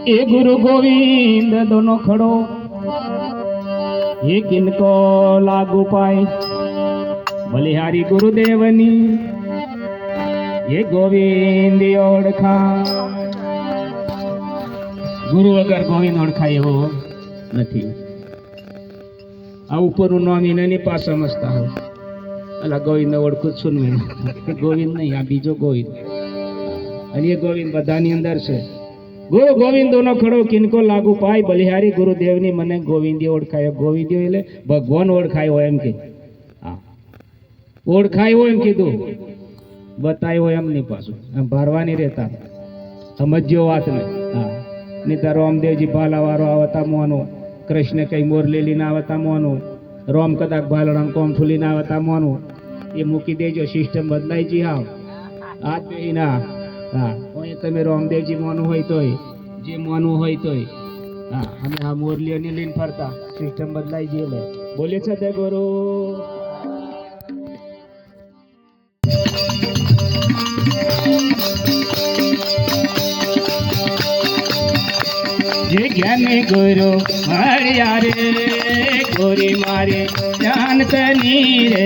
ए गुरु गोविंद दोनों खड़ो ये किनको लागू पाए बलिहारी गुरुदेवनी ये गोविंद ओळखा गुरु वगर गोविंद ओळखा एवो નથી આ ઉપરનું નામ એની પાસે સમજતા હોય અલા ગોવિંદ ઓળખું છું ને ગોવિંદ નહીં આ બીજો ગોવિંદ અને એ ગોવિંદ બધાની અંદર છે ગુરુ ગોવિંદોનો ખડો કિनको લાગુ પાય બલિહારી ગુરુદેવની મને ગોવિંદી ઓળખાયો ગોવિંદી એટલે ભગવાન ઓળખાયો એમ કે હા ઓળખાયો એમ કીધું બતાવ્યો એમ નહીં પાછું એમ ભારવાની રહેતા સમજ્યો વાત ને હા નહીં તો રામદેવજી ભાલાવાળો આવતા મોનો કૃષ્ણ કઈ મોરલેલી ના આવતા મોનું રોમ કદાચ ભાલરામ કોમફુલી ના આવતા મોનું એ મૂકી દેજો સિસ્ટમ બદલાઈ જી હાવ આ જ ના હા તમે રામદેવજી મોનું હોય તોય જે મોનું હોય તોય હા અમે આ મોરલીઓની લઈને ફરતા સિસ્ટમ બદલાઈ જઈએ લે બોલે છે તે ગુરુ જે જ્ઞાની ગુરુ મળ્યા રે ગોરી મારે જાનતની રે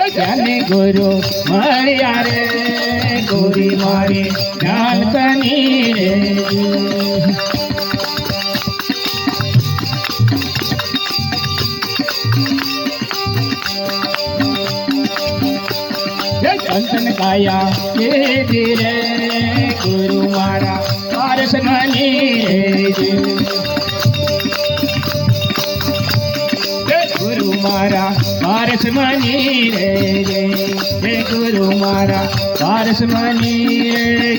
જ્ઞાની ગુરુ મળ્યા રે ગોરી મારે જાનતની રે કંચન કાયા કે ધીરે ગુરુ મારા પારસ મની રે ગુરુ મારા પારસ મની રે ગુરુ મારા પારસ મની રે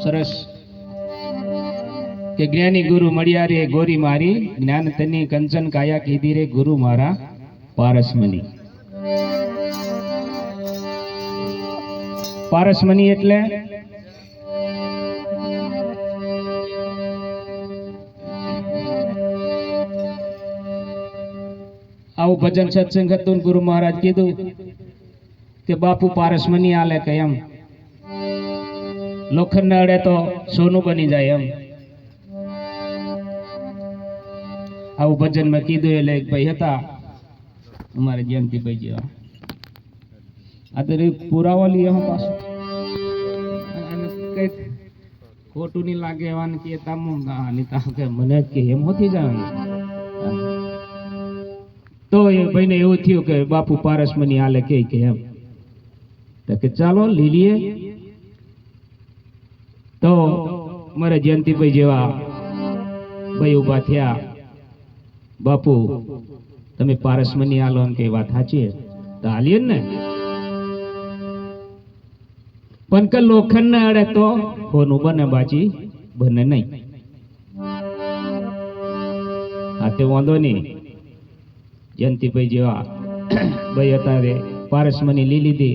સરસ કે જ્ઞાની ગુરુ મળ્યા રે ગોરી મારી જ્ઞાન તની કંચન કાયા કીધી રે ગુરુ મારા પારસમની પારસમની એટલે આવું ભજન સત્સંગ હતું ગુરુ મહારાજ કીધું કે બાપુ પારસમની આલે કે એમ લોખંડ ને અડે તો સોનું બની જાય એમ આવું ભજન માં કીધું એટલે એક ભાઈ હતા અમારે જયંતિભાઈ જેવા આ તો પુરાવા લઈએ હું પાછું કઈ ખોટું નહીં લાગે એવાને કે કે મને કે એમ હોતી જવાનું તો એ ભાઈને એવું થયું કે બાપુ પારસમની હાલે કે એમ તો કે ચાલો લીલીએ તો મારે જયંતિભાઈ જેવા ભાઈ ઉભા થયા બાપુ તમે પારસમની આલો એમ કે વાત સાચી તો હાલીએ ને પણ કે લોખંડ ને અડે તો હોનું બને બાજી બને નહીં આ તે વાંધો નહીં જયંતિભાઈ જેવા ભાઈ હતા રે પારસમની લીધી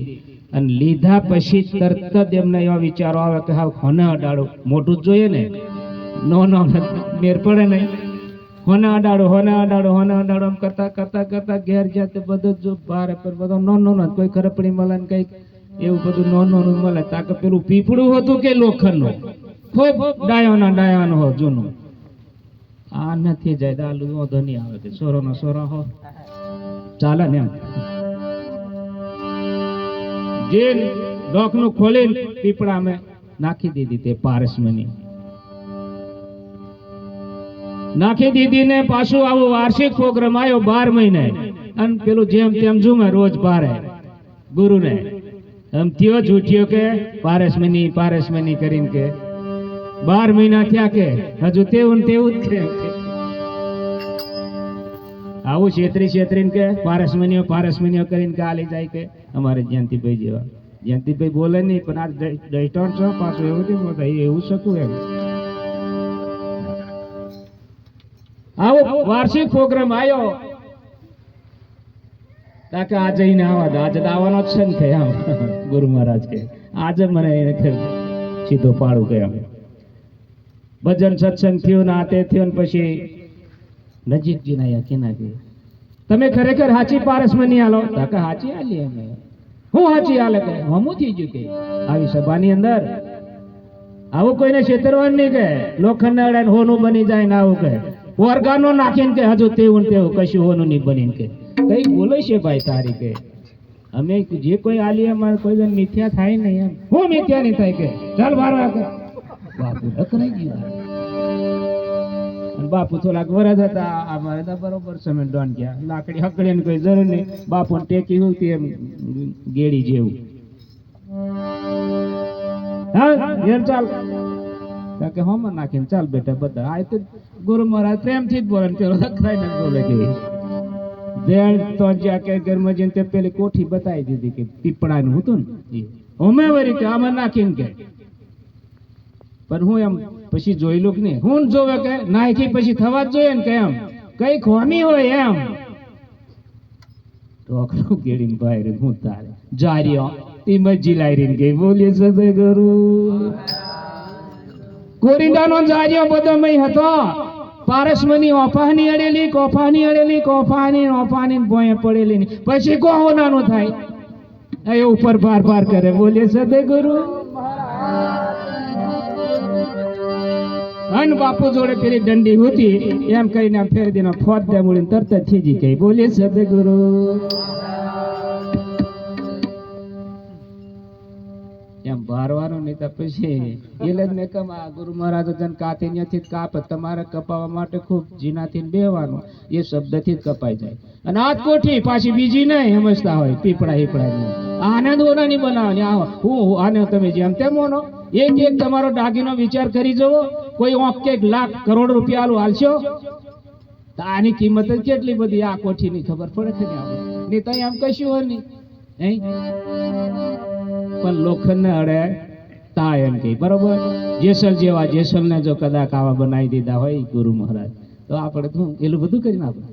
અને લીધા પછી તરત જ એમને એવા વિચારો આવે કે હા હોને અડાડો મોટું જ જોઈએ ને નો મેર પડે નહીં હોને અડાડો આમ કરતા કરતા કરતા ઘેર જાતે બધું જ ભારે પર બધો નો કોઈ ખરપડી મળે ને કઈક એવું બધું નો મળે તાકે પેલું પીપળું હતું કે લોખંડનું ખૂબ ડાયોનો હો જૂનું આ નથી જાય દાલુ વાંધો નહીં આવે કે સોરો હો ચાલે ને એમ જે ડોકનું ખોલીને પીપળા મેં નાખી દીધી તે પારસમની નાખી દીધી ને પાછું આવો વાર્ષિક પ્રોગ્રામ આવ્યો 12 મહિને અને પેલું જેમ તેમ ઝુમે રોજ બારે ગુરુ ને એમ થયો જૂઠ્યો કે પારસમની કરીને કે 12 મહિના થયા કે હજુ તેવું જ કે આવું છેતરી કે પારસમનીઓ કરીને કે આલી જાય કે અમારે જયંતિભાઈ જેવા જયંતિભાઈ બોલે નહીં પણ આ દઈટોણ છો પાછું એવું શકું એમ આવો વાર્ષિક પ્રોગ્રામ આવ્યો તાકે આજે ને આવા આજે આવવાનો જ છે ને ગુરુ મહારાજ કે આજે મને સીધો પાડું કે ભજન સત્સંગ થયું ને આ તે થયું ને પછી નજીક જઈને આયા કેના કે તમે ખરેખર હાચી પારસમની આલો કે હાચી આલી અમે હું હાચી આલે કે હમું થઈ ગયું કે આવી સભાની અંદર આવું કોઈને છેતરવાનું નહીં કે લોખંડ અડે હોનું બની જાય ને આવું કે ઓર્ગાનો નાખીને કે હજુ તેવું તેવું કશું હોનું નહીં બનીને કે કઈ બોલે છે ભાઈ તારી કે અમે જે કોઈ આલી અમારે કોઈ જણ મિથ્યા થાય નહીં એમ હું મિથ્યા નહીં થાય કે ચાલ બારવા કે બાપુ ડકરાઈ ગયું બાપુ થોડાક વરસ હતા અમારે તો બરોબર સમય ડોન ગયા લાકડી હકડી ને કોઈ જરૂર નહીં બાપુ ટેકી હોતી એમ ગેડી જેવું હા યાર ચાલ કે હોમ નાખીને ચાલ બેટા બધા આ તો ગુરુ મહારાજ પ્રેમથી જ બોલે પેલો લખરાઈ ને બોલે કે દેણ તો જ્યાં કે ઘરમાં જઈને તે પેલી કોઠી બતાવી દીધી કે પીપળાનું હતું ને હોમે વરી કે આમાં નાખીને કે પણ હું એમ પછી જોયેલું કે નહીં હું જોવે કે નાખી પછી થવા જ જોઈએ ને કે એમ કઈ ખોમી હોય એમ ટોકરું કેડીને ભાઈ હું તારે જાર્યો તી મજી લાઈરીને ગઈ બોલીએ સદે ગુરુ કોરિંડાનો જાર્યો બધો મય હતો પારસમની ઓફાની અડેલી કોફાની ભોય પડેલી પછી કોહોનાનું થાય એ ઉપર પાર કરે બોલીએ સદે ગુરુ અન બાપુ જોડે પેલી દંડી હતી એમ કહીને ફેરી દીનો ફોટ દે મૂળીને તરત જ થીજી ગઈ બોલીએ સદે ગુરુ એમ ભારવાનું નહીં તો પછી એટલે જ મેં કમા ગુરુ મહારાજ જન કાતે ત્યાંથી જ કાપ તમારે કપાવવા માટે ખૂબ જીનાથી બેવાનું એ શબ્દથી જ કપાઈ જાય અને આ કોઠી પાછી બીજી નહીં સમજતા હોય પીપળા હીપળા આનંદ ઓનાની બનાવવાની આવો હું આને તમે જેમ તેમ મોનો એક તમારો દાગીનો વિચાર કરી જવો કોઈ ઓકે લાખ કરોડ રૂપિયા હાલશો તો આની કિંમત જ કેટલી બધી આ કોઠીની ખબર પડે છે ને તો એમ કશું હોય નહીં પણ લોખંડ ને અડે તા એમ કે બરોબર જેસલ જેવા જેસલ ને જો કદાચ આવા બનાવી દીધા હોય ગુરુ મહારાજ તો આપણે શું એટલું બધું કરીને આપણે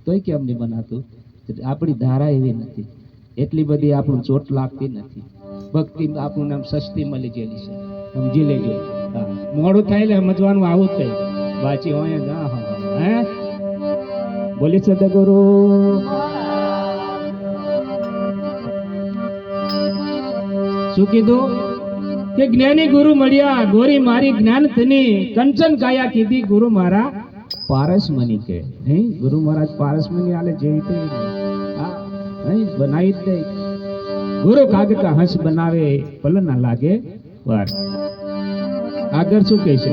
તોય કેમ નહીં બનાતું આપણી ધારા એવી નથી એટલી બધી આપણું ચોટ લાગતી નથી ભક્તિ આપણું નામ સસ્તી મળી ગયેલી છે સમજી લેજો મોડું થાય એટલે સમજવાનું આવું જ થાય બાકી હોય હે બોલી સદગુરુ શું કીધું કે જ્ઞાની ગુરુ મળ્યા ગોરી મારી જ્ઞાન થની કંચન કાયા કીધી ગુરુ મારા પારસમની કે નહીં ગુરુ મહારાજ પારસમની આલે જેવી તે નહીં બનાવી દે ગુરુ કાગ કા હંસ બનાવે પલ ના લાગે વાર આગળ શું કહે છે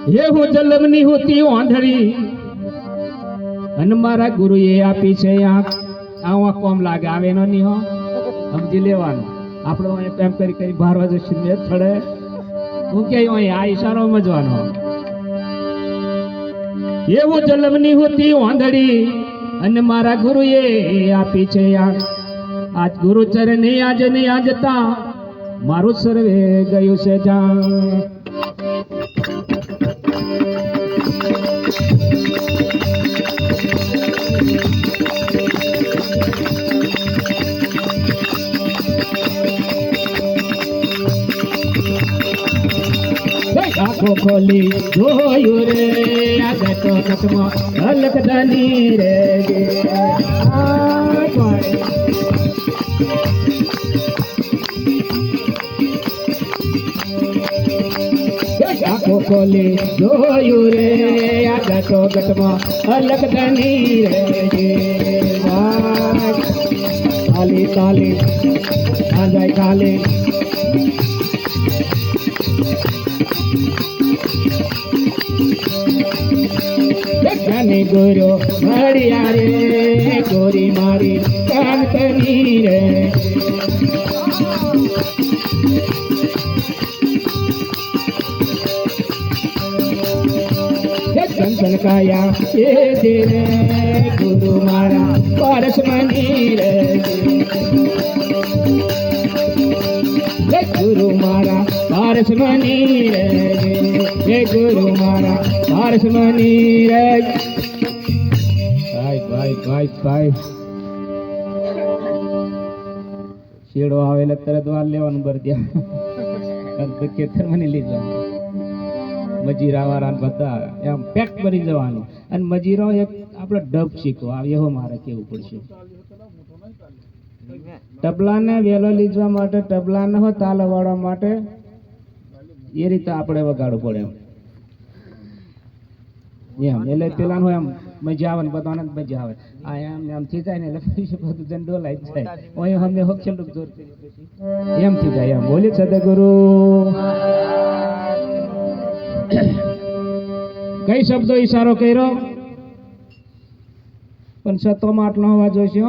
હે હું જલમની હોતી ઓંધળી અને મારા ગુરુએ આપી છે આંખ આવા કોમ લાગે આવે નો નહીં હો સમજી લેવાનું આપણો એમ કરી ભારવા જશે ને થડે હું કે આ ઈશારો સમજવાનો એવું જલમની હોતી ઓંધળી અને મારા ગુરુએ આપી છે આજ ગુરુ ચરણે આજ ને આજતા મારું સર્વે ગયું છે જાણ આંખો ખોલી જોયું રે આગતો કટમાં અલકદાની રે આંખો ખોલી જોયું રે આગતો કટમાં અલકદાની રે કાલી કાલી આંજાય કાલી જ્ઞાની ગુરુ મળ્યા રે ગોરી મારી કાંતની રે કંચન કાયા એ રે ગુરુ મારા પારસમની રે ગુરુ મારા પારસમની રે હે ગુરુ મારા પારસમની રે ભાઈ શેડો આવે એટલે તરત વાર લેવાનું બરદ્યા ખેતરમાં નહીં લીધવાનું. મજીરા વાળા બધા એમ પેક કરી જવાનું. અને મજીરો એક આપણે ડબ શીખો એવો મારે કેવું પડશે. તબલાને વેલો લીધવા માટે, તબલાને હો તાલ વાળવા માટે એ રીતે આપણે વગાડવું પડે એમ. એટલે પેલા એમ મજા આવે ને બધાને મજા આવે. આ એમ એમ થઈ જાય ને એટલે પછી બધું જન ડોલાઈ જાય. અહીં અમે હોક્ષેલું જોર એમ થઈ જાય એમ. બોલી સદગુરુ. કઈ શબ્દો ઈશારો કર્યો પણ સતો માટલો હોવા જોઈશે.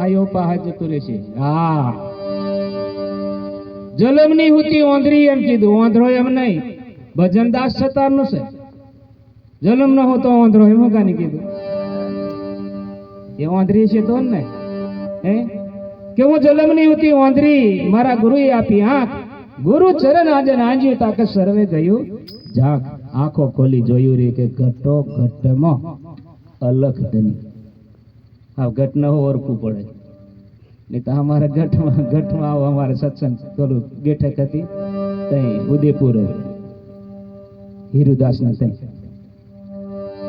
આયો પહાડ જતું રહેશે. હા, જલમની હુતી ઓંધરી એમ કીધું. ઓંધરો એમ નહીં, ભજનદાસ સતારનું છે. જલમ ન હોતો ઓંધરો એમ કાની કીધું. એ ઓંધરી છે તો ને હે કે હું જલમની હુતી ઓંધરી, મારા ગુરુએ આપી આંખ. ગુરુ ચરણ આજે નાંજ્યું તાકે સર્વે ગયું જાગ. આંખો ખોલી જોયું રે કે ઘટો ઘટમાં અલખ ધની. હા, ઘટ ન હો ઓળખવું પડે નહીં તો અમારા ઘટમાં આવો. અમારે સત્સંગ પેલું બેઠક હતી તઈ ઉદયપુર હીરુદાસ ના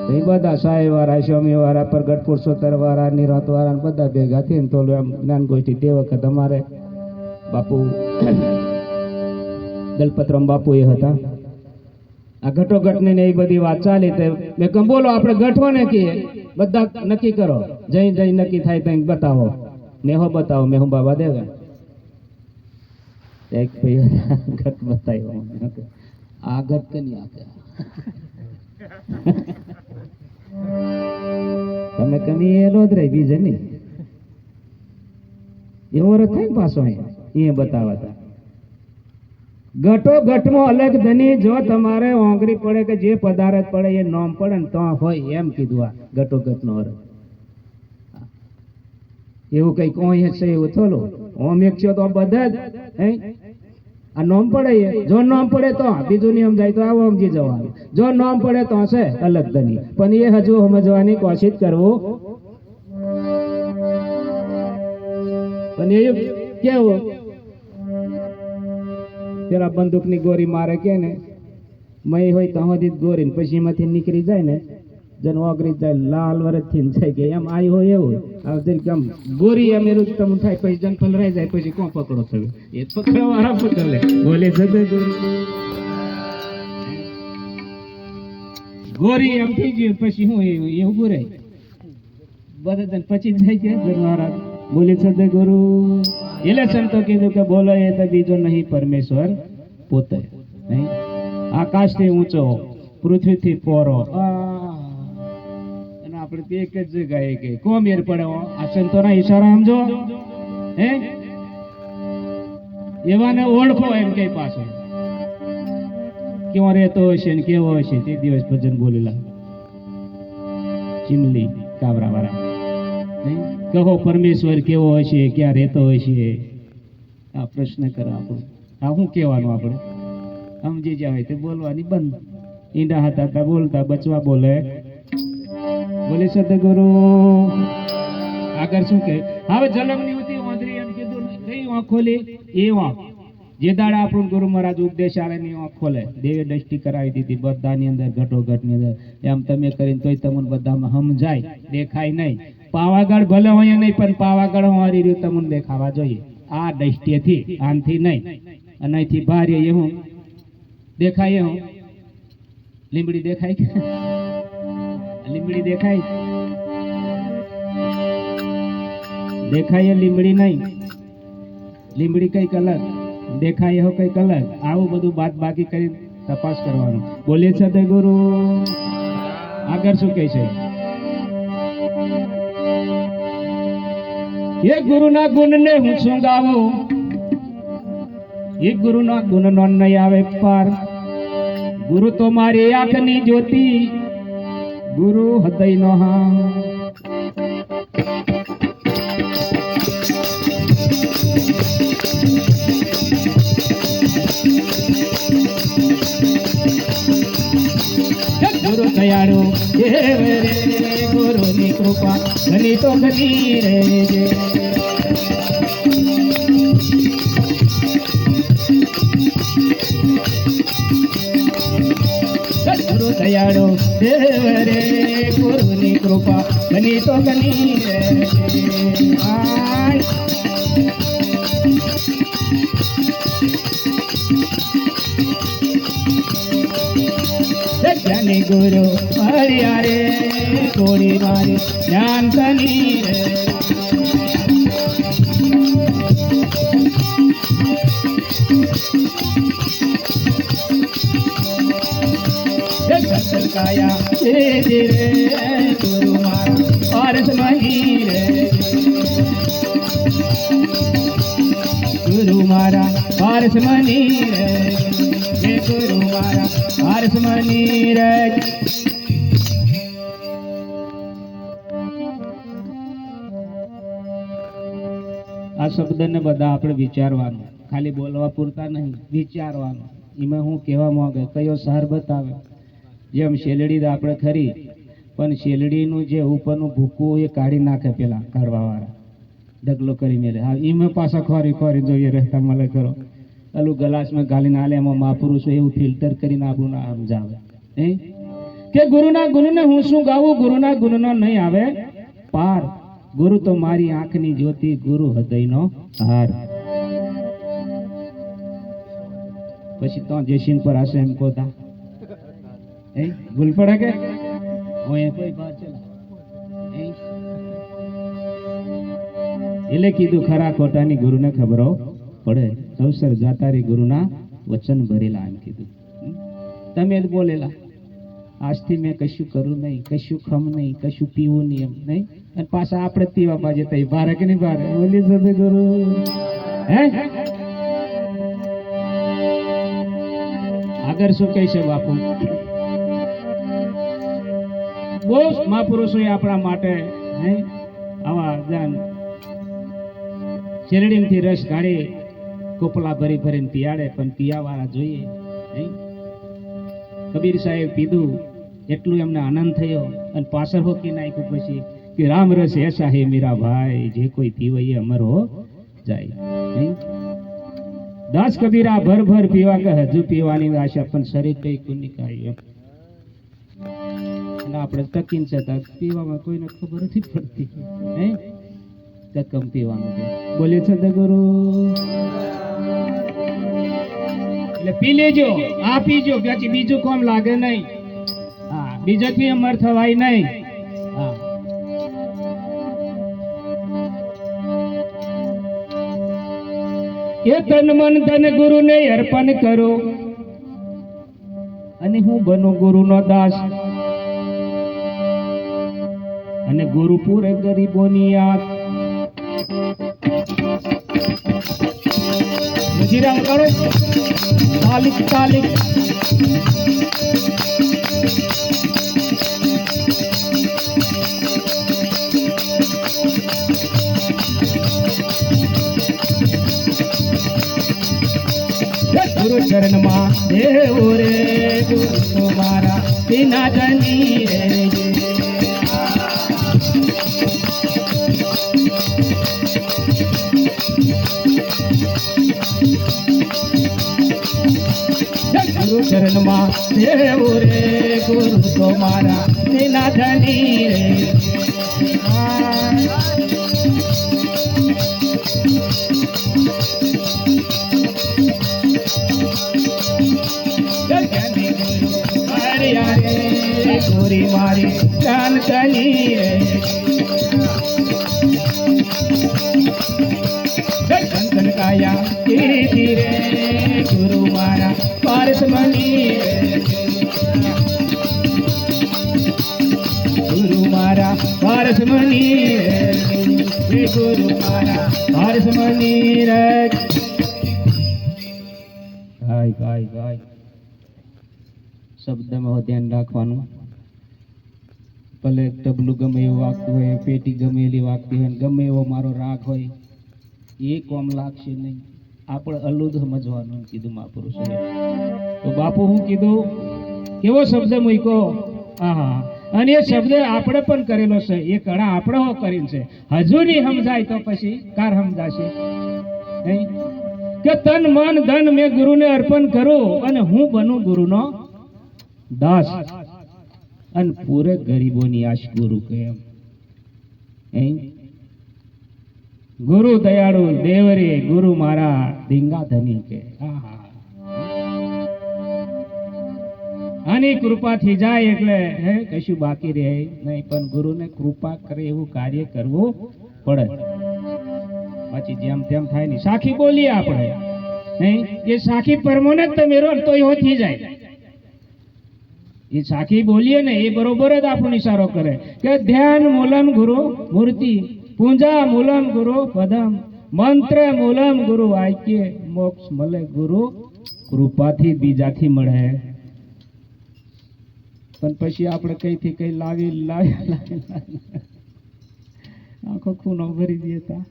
તઈ બધા સાહેબ વાળા, સ્વામી વાળા, પ્રગટ પુરુષોત્તર વાળા, નિરાત વાળા બધા ભેગા થઈને તો એમ જ્ઞાન ગોષ્ઠી. તે વખત અમારે બાપુ દલપતરામ બાપુ એ હતા. આ ઘટોઘટ ને એ બધી વાત ચાલી. મેં કહ્યું બોલો આપણે ગઠવાને કહીએ, બધા નક્કી કરો. જઈ નક્કી થાય તો બતાવો. મેહો બતાવો. મેહો બાબા દેવા એક ભાઈ ઘટ બતાવ્યો. આ ઘટ કે નહીં આપે તમે કમી એલો જ રહી બીજે નહીં. એવો રથ થાય પાછો એ બતાવતા. ઘટો ઘટમાં અલગ ધની. જો તમારે ઓંગરી પડે કે જે પદાર્થ પડે એ નોમ પડે ને તો હોય એમ કીધું. આ ઘટો ઘટ નો અર્થ એવું કઈ કોઈ છે એવું થોડું. ઓમ એક છે તો બધા જ આ નોમ પડે. જો નોમ પડે તો બીજું નિયમ જાય તો આવો સમજી જવાનું. જો નોમ પડે તો છે અલગ ધની. પણ એ હજુ સમજવાની કોશિશ કરવું. પણ એ કેવું પેલા બંદૂક ની ગોરી મારે કે ને મય હોય તો હજી ગોરી પછી એમાંથી નીકળી જાય ને જન ઓગરી જાય લાલ વરસ થી જાય કે એમ આવી હોય એવું. આમ ગોરી એમ એનું તમ થાય પછી જન પલરાઈ જાય પછી કોણ પકડો થયો એ પકડવા વાળા પકડ લે. બોલે ગોરી એમ થઈ ગયું પછી હું એ ઉભું રહે બધા જન પછી જાય કે જનવારા. બોલે સદગુરુ. એટલે સંતો કીધું કે બોલો એ તો બીજો નહીં પરમેશ્વર પોતે. નહીં આકાશ થી ઊંચો, પૃથ્વી થી પોરો. અને આપણે એક જ જગ્યાએ કે કોમ મેર પડે. આ સંતોના ઈશારા સમજો. હે એવાને ઓળખો એમ કઈ પાછો કેવો રહેતો હશે ને કેવો હશે. તે દિવસ ભજન બોલેલા ચીમલી કાબરા વાળા. કહો પરમેશ્વર કેવો હશે, ક્યાં રહેતો હશે. આ પ્રશ્ન કરો આપણો. આ શું કહેવાનું આપણે સમજી જાય તે બોલવાની બંધ. ઈંડા હતા બોલતા બચવા બોલે. બોલે સદગુરુ. આગળ શું કહે હવે જલમની હતી ઓંધરી એમ કીધું. કઈ આંખ ખોલી એ આંખ જે દાડા આપણું ગુરુ મહારાજ ઉપદેશ આલે ની આંખ ખોલે. દેવે દ્રષ્ટિ કરાવી દીધી બધાની અંદર ઘટોઘટ ની અંદર. એમ તમે કરીને તોય તમને બધામાં સમજાય, દેખાય નહીં. પાવાગઢ ભલે હોય નહીં પણ પાવાગઢ મારી રહ્યું તમને દેખાવા જોઈએ. આ દ્રષ્ટિથી આનથી નહીં. અને અહીંથી ભારે એવું દેખાય. એવું લીમડી દેખાય કે લીમડી દેખાય દેખાય લીમડી નહીં. લીમડી કઈક અલગ દેખાય હો કઈક અલગ. આવું બધું બાદ બાકી કરી તપાસ કરવાનું. બોલે સદગુરુ. આગળ શું કહે છે? એક ગુરુના ગુણ ને હું શું ગાવું. એક ગુરુના ગુણ નો નહીં આવે પાર. ગુરુ તો મારી આંખની જ્યોતિ, ગુરુ હૃદય નો હા. ગુરુ દયાળુ ગુરુ ની કૃપા ઘણી તો ઘણી રે. દેવ રે ગુરુની કૃપા બની તો બની રે જ્ઞાની ગુરુ મળ્યા રે ગોળી મારી જ્ઞાન તની રે કાયા રે ગુરુ મારા પારસ મહી રે ગુરુ મારા પારસ મની રે ગુરુ મારા પારસ મની રે આ શબ્દને બધા આપણે વિચારવાનું, ખાલી બોલવા પૂરતા નહીં, વિચારવાનું. એમાં હું કહેવા માંગે કયો સાર બતાવે. જેમ શેલડી આપણે ખરી, પણ શેલડીનું જે ઉપરનું ભૂકું એ કાઢી નાખે પેલા કાઢવાવાળા, ઢગલો કરી મેળે. હા એમાં પાછા ખોરી ખોરી જોઈએ રહેતા મળે કરો. પેલું ગ્લાસમાં ગાલીને આલે એમાં મહાપુરુષો એવું ફિલ્ટર કરીને આપણું ના સમજાવે કે ગુરુના ગુણને હું શું ગાવું, ગુરુના ગુણનો નહીં આવે પાર. ગુરુ તો મારી આંખની જ્યોતિ, ગુરુ હૃદયનો હાર. પછી તો જયસિંહ પર આશે એમ કોતા ભૂલ પડે કે એટલે કીધું ખરા ખોટાની ગુરુને ખબરો પડે. અવસર જાતારી ગુરુના વચન ભરેલા એમ કીધું. તમે જ બોલેલા આજથી મેં કશું કરું નહીં, કશું ખમ નહીં, કશું પીવું નહીં એમ નહીં. અને પાછા આપણે પીવા પાજે તઈ ભારે કે નહીં ભારે બોલી સદે ગુરુ હે આગળ શું કહી છે બાપુ. બહુ મહાપુરુષો આપણા માટે આવા જાન શેરડીમાંથી રસ કાઢી કોપલા ભરી ભરીને પિયાડે, પણ પિયાવાળા જોઈએ. કબીર સાહેબ પીધું એટલું એમને આનંદ થયો અને પાછળ હોકી નાખ્યું પછી કે રામ રસ એસા હે મીરા ભાઈ, જે કોઈ પીવે એ અમર હો જાય. દાસ કબીરા ભર ભર પીવા કે હજુ પીવાની આશા, પણ શરીર કઈ કુની કાય આપણે તકીન છે પીવામાં કોઈને ખબર નથી પડતી. કમ પીવાનું બોલે છે ગુરુ એટલે પી લેજો, આ પીજો પછી બીજું કોમ લાગે નહીં. હા બીજાથી અમર થવાય નહીં. હા એ તન મન ધન ગુરુ ને અર્પણ કરો અને હું બનું ગુરુનો દાસ. અને ગુરુ પૂરે ગરીબોની યાદ. મજીરામ કરો તાલિક તાલિક ગુરુ ચરણ માં દેવ રે ગુરુ મારા વિના ધની રે ગુરુ ચરણ માં દેવ રે ગુરુ તો મારા વિના ધની રે. ગોરી મારી જાન તની રે કંકન કાયા કીધી રે ગુરુ મારા પારસ મની રે ગુરુ મારા પારસ મની રે ગુરુ મારા પારસ મની રે. ગાય ગાય ગાય શબ્દમાં ધ્યાન રાખવાનું. ભલે તબલું ગમે એવું વાગતું હોય, પેટી ગમે એવી વાગતી હોય, ગમે એવો મારો રાગ હોય, એ કોમ લાગશે નહીં. આપણે અલ્લુદ સમજવાનું કીધું મહાપુરુષોએ. તો બાપુ હું કીધું કેવો શબ્દ મૂક્યો. હા અને એ શબ્દ આપણે પણ કરેલો છે, એ કળા આપણે હો કરીને છે. હજુ નહીં સમજાય તો પછી કાર સમજાશે કે તન મન ધન મેં ગુરુને અર્પણ કરું અને હું બનું ગુરુનો દાસ. અને પૂરે ગરીબોની આશ ગુરુ કે એમ ગુરુ દયાળુ દેવરે ગુરુ મારા ધીંગા ધની કે આની કૃપાથી જાય એટલે હે કશું બાકી રહે નહીં, પણ ગુરુને કૃપા કરે એવું કાર્ય કરવું પડે. પછી જેમ તેમ થાય નહીં. સાખી બોલીએ આપણે નહીં, એ સાખી પરમોને જ તમે રો તો એવો થઈ જાય. એ સાખી બોલીએ ને એ બરોબર જ આપણો ઇશારો કરે કે ધ્યાન મૂલમ ગુરુ મૂર્તિ, પૂજા મૂલમ ગુરુ પદમ, મંત્ર મૂલમ ગુરુ વાક્ય, મોક્ષ મળે ગુરુ કૃપાથી બીજાથી મળે. પણ પછી આપણે કઈથી કઈ લાવી આખો ખૂનો ભરી દઈએ તા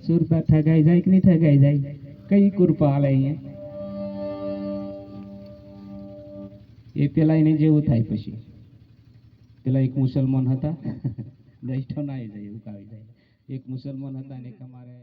સુરતા ઠગાઈ જાય કે નહીં ઠગાઈ જાય? કઈ કૃપા હાલે અહીંયા? એ પેલા એને જેવું થાય. પછી પેલા એક મુસલમાન હતા, દઈઠો ના જાય એવું કાવી જાય. એક મુસલમાન હતા ને એક અમારે